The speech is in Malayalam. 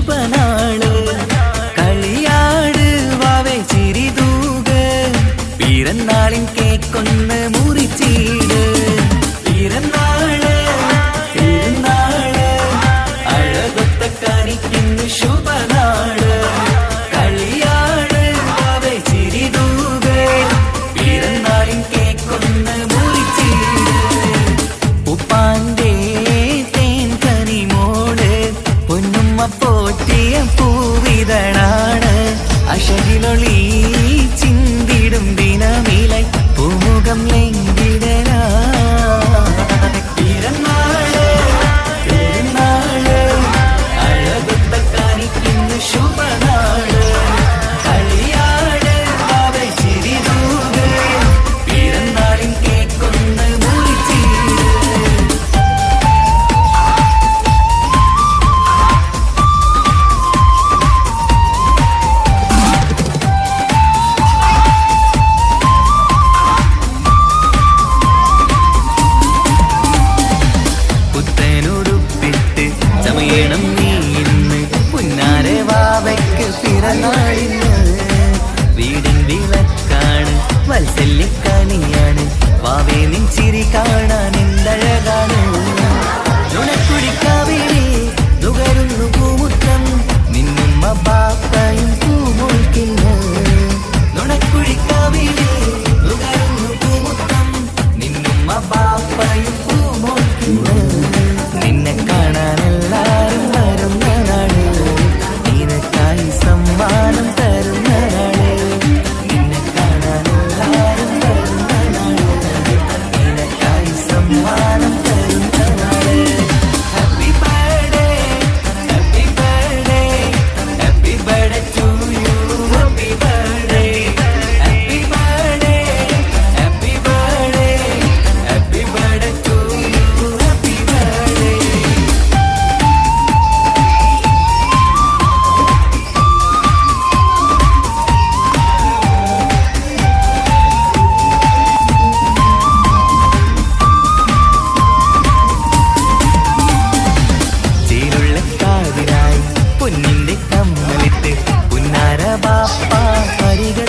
ശുഭനാള് കളിയാട് വാവേ ചിരിതൂക പിറന്നാളിൻ കേക്കൊന്ന് മുറിച്ചീട് പിറന്നാള് തിരുനാള് അഴകൊത്ത കനിക്കിന്ന് ശുഭനാള് കളിയാട് വാവേ ചിരിതൂക പിറന്നാളിൻ കേക്കൊന്ന് മുറിച്ചീട് ഉപ്പാന്റെ തേൻകനി മോള് പൊന്നുമ്മ പോറ്റിയ പൂവിതളാണ് അശകിലൊളി ചിന്തിടും ദിനമിലായി പൂമുഖം ലംഘിടലാ പിറന്നാള് തിരുനാള് അഴകൊത്ത കനിക്കിന്ന് ശുഭനാള് കളിയാട് വാവേ ചിരിതൂക പിറന്നാളിൻ കേക്കൊന്ന് മുറിച്ചീട് പുത്തനുടുപ്പിട്ട് ചമയണം നീ ഇന്ന് പുന്നാര വാവയ്ക്ക് പിറന്നാളിന്ന് വീടിൻ വിളക്കാണ് വത്സല്യക്കനിയാണ് വാവേ നിൻ ചിരി കാണാൻ എന്തഴകാണ് നുണക്കുടിക്കാവിളി നുകരുന്നു പൂമുറ്റം നിന്നുമ്മ ബാപ്പയും പൂമോൾക്കിന്ന് നുണക്കുടിക്കാവിളി നുകരുന്നു പൂമുറ്റം നിന്നുമ്മ ബാപ്പയും പൂമോൾക്കിന്ന് നിന്നെ കാണാൻ എല്ലാരും വരുന്ന നാട് നിനക്കായി സമ്മാനം തരുന്ന നാട് നിന്നെ കാണാൻ എല്ലാരും വരുന്ന നാട് നിനക്കായി സമ്മാനം തരുന്ന നാട് happy birthday happy birthday happy birthday to you happy birthday happy birthday happy birthday happy birthday to you happy birthday ചീലുള്ള കാതിനായി പൊന്നിന്റെ കമ്മലിട്ട് പുന്നാര ബാപ്പ അരിക